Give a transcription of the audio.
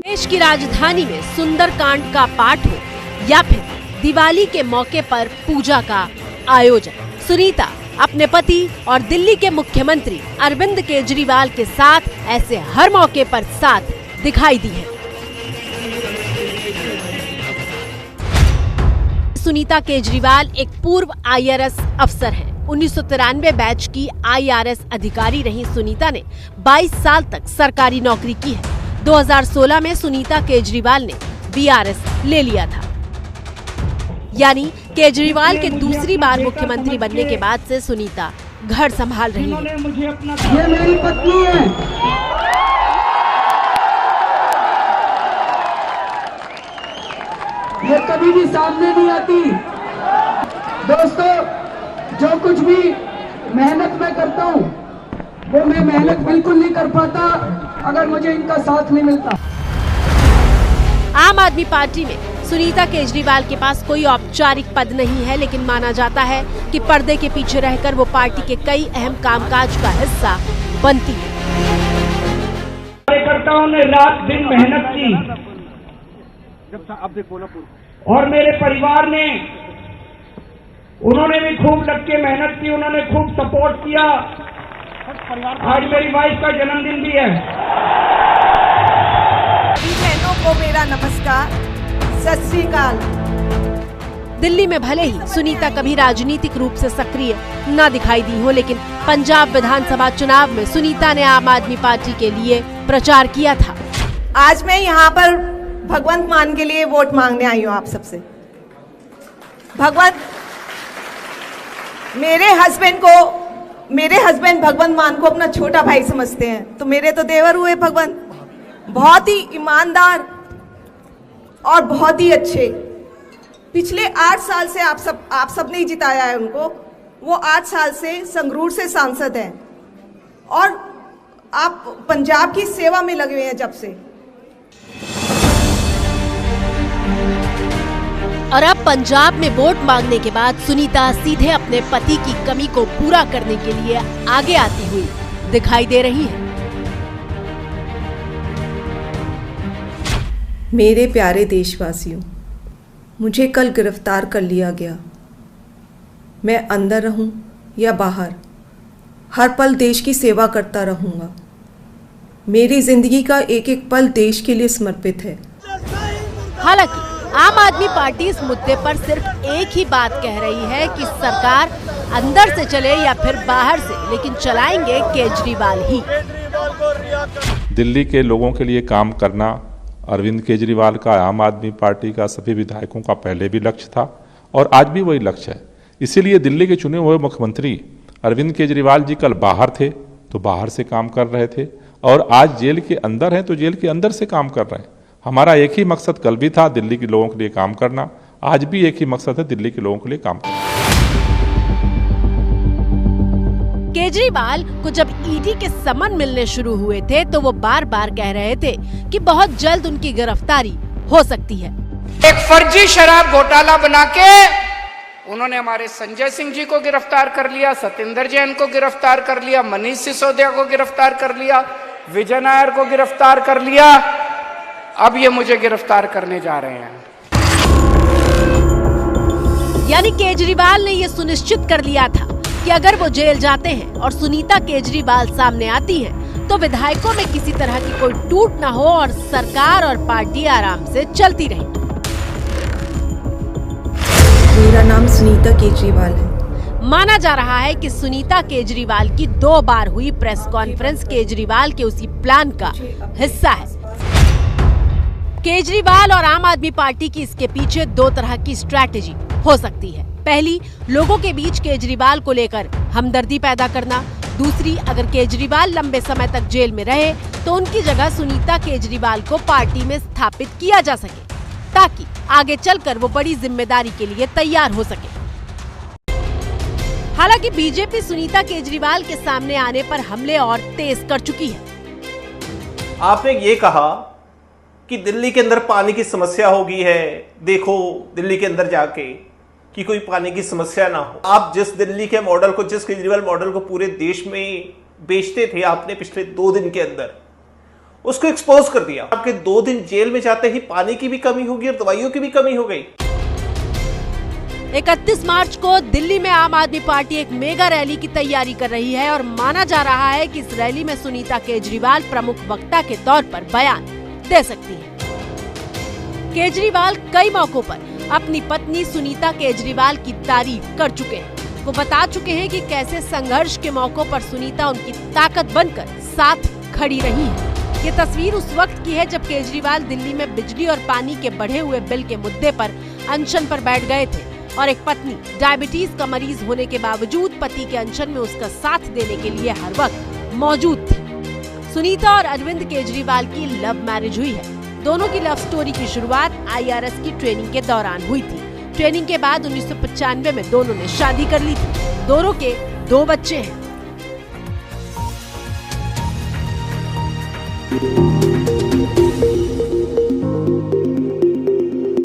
देश की राजधानी में सुंदरकांड का पाठ हो या फिर दिवाली के मौके पर पूजा का आयोजन, सुनीता अपने पति और दिल्ली के मुख्यमंत्री अरविंद केजरीवाल के साथ ऐसे हर मौके पर साथ दिखाई दी है। सुनीता केजरीवाल एक पूर्व IRS अफसर हैं। 1993 बैच की IRS अधिकारी रही सुनीता ने 22 साल तक सरकारी नौकरी की है। 2016 में सुनीता केजरीवाल ने BRS ले लिया था। यानी केजरीवाल के दूसरी बार मुख्यमंत्री बनने के बाद से सुनीता घर संभाल रही है। ये मेरी पत्नी है। ये कभी भी सामने नहीं आती। दोस्तों, जो कुछ भी मेहनत मैं करता हूँ वो मैं मेहनत बिल्कुल नहीं कर पाता अगर मुझे इनका साथ नहीं मिलता। आम आदमी पार्टी में सुनीता केजरीवाल के पास कोई औपचारिक पद नहीं है, लेकिन माना जाता है कि पर्दे के पीछे रहकर वो पार्टी के कई अहम कामकाज का हिस्सा बनती है। कार्यकर्ताओं ने रात दिन मेहनत की और मेरे परिवार ने, उन्होंने भी खूब लग के मेहनत की, उन्होंने खूब सपोर्ट किया। आज मेरी वाइफ का जन्मदिन भी है। बहनों को मेरा नमस्कार, सत श्री अकाल। दिल्ली में भले ही सुनीता कभी राजनीतिक रूप से सक्रिय न दिखाई दी हो, लेकिन पंजाब विधानसभा चुनाव में सुनीता ने आम आदमी पार्टी के लिए प्रचार किया था। आज मैं यहाँ पर भगवंत मान के लिए वोट मांगने आई हूँ आप सबसे। भगवंत, मेरे हस्बैंड भगवंत मान को अपना छोटा भाई समझते हैं, तो मेरे तो देवर हुए भगवंत। बहुत ही ईमानदार और बहुत ही अच्छे। पिछले 8 साल से आप सब ने जिताया है उनको। वो 8 साल से संगरूर से सांसद हैं और आप पंजाब की सेवा में लगे हुए हैं जब से। और अब पंजाब में वोट मांगने के बाद सुनीता सीधे अपने पति की कमी को पूरा करने के लिए आगे आती हुई दिखाई दे रही है। मेरे प्यारे देशवासियों, मुझे कल गिरफ्तार कर लिया गया। मैं अंदर रहूं या बाहर, हर पल देश की सेवा करता रहूंगा। मेरी जिंदगी का एक एक पल देश के लिए समर्पित है। हालांकि आम आदमी पार्टी इस मुद्दे पर सिर्फ एक ही बात कह रही है कि सरकार अंदर से चले या फिर बाहर से, लेकिन चलाएंगे केजरीवाल ही। दिल्ली के लोगों के लिए काम करना अरविंद केजरीवाल का, आम आदमी पार्टी का, सभी विधायकों का पहले भी लक्ष्य था और आज भी वही लक्ष्य है। इसीलिए दिल्ली के चुने हुए मुख्यमंत्री अरविंद केजरीवाल जी कल बाहर थे तो बाहर से काम कर रहे थे और आज जेल के अंदर हैं तो जेल के अंदर से काम कर रहे हैं। हमारा एक ही मकसद कल भी था, दिल्ली के लोगों के लिए काम करना। आज भी एक ही मकसद है, दिल्ली के लोगों के लिए काम करना। केजरीवाल को जब ईडी के समन मिलने शुरू हुए थे तो वो बार बार कह रहे थे कि बहुत जल्द उनकी गिरफ्तारी हो सकती है। एक फर्जी शराब घोटाला बना के उन्होंने हमारे संजय सिंह जी को गिरफ्तार कर लिया, सत्येंद्र जैन को गिरफ्तार कर लिया, मनीष सिसोदिया को गिरफ्तार कर लिया, विजय नायर को गिरफ्तार कर लिया। अब ये मुझे गिरफ्तार करने जा रहे हैं। यानी केजरीवाल ने ये सुनिश्चित कर लिया था कि अगर वो जेल जाते हैं और सुनीता केजरीवाल सामने आती है तो विधायकों में किसी तरह की कोई टूट ना हो और सरकार और पार्टी आराम से चलती रहे। मेरा नाम सुनीता केजरीवाल है। माना जा रहा है कि सुनीता केजरीवाल की 2 बार हुई प्रेस कॉन्फ्रेंस केजरीवाल के उसी प्लान का हिस्सा है। केजरीवाल और आम आदमी पार्टी की इसके पीछे 2 तरह की स्ट्रैटेजी हो सकती है। पहली, लोगों के बीच केजरीवाल को लेकर हमदर्दी पैदा करना। दूसरी, अगर केजरीवाल लंबे समय तक जेल में रहे तो उनकी जगह सुनीता केजरीवाल को पार्टी में स्थापित किया जा सके, ताकि आगे चलकर वो बड़ी जिम्मेदारी के लिए तैयार हो सके। हालांकि बीजेपी सुनीता केजरीवाल के सामने आने पर हमले और तेज कर चुकी है। आपने ये कहा कि दिल्ली के अंदर पानी की समस्या हो गई है, देखो दिल्ली के अंदर जाके कि कोई पानी की समस्या ना हो। आप जिस दिल्ली के मॉडल को, जिस केजरीवाल मॉडल को पूरे देश में बेचते थे आपने पिछले 2 दिन के अंदर, उसको एक्सपोज कर दिया। आपके 2 दिन जेल में जाते ही पानी की भी कमी होगी और दवाइयों की भी कमी हो गई। 31 मार्च को दिल्ली में आम आदमी पार्टी एक मेगा रैली की तैयारी कर रही है और माना जा रहा है कि इस रैली में सुनीता केजरीवाल प्रमुख वक्ता के तौर पर बयान दे सकती हैं। केजरीवाल कई मौकों पर अपनी पत्नी सुनीता केजरीवाल की तारीफ कर चुके हैं। वो बता चुके हैं कि कैसे संघर्ष के मौकों पर सुनीता उनकी ताकत बनकर साथ खड़ी रही है। ये तस्वीर उस वक्त की है जब केजरीवाल दिल्ली में बिजली और पानी के बढ़े हुए बिल के मुद्दे पर अनशन पर बैठ गए थे और एक पत्नी डायबिटीज का मरीज होने के बावजूद पति के अनशन में उसका साथ देने के लिए हर वक्त मौजूद थी। सुनीता और अरविंद केजरीवाल की लव मैरिज हुई है। दोनों की लव स्टोरी की शुरुआत IRS की ट्रेनिंग के दौरान हुई थी। ट्रेनिंग के बाद 1995 में दोनों ने शादी कर ली थी। दोनों के 2 बच्चे हैं।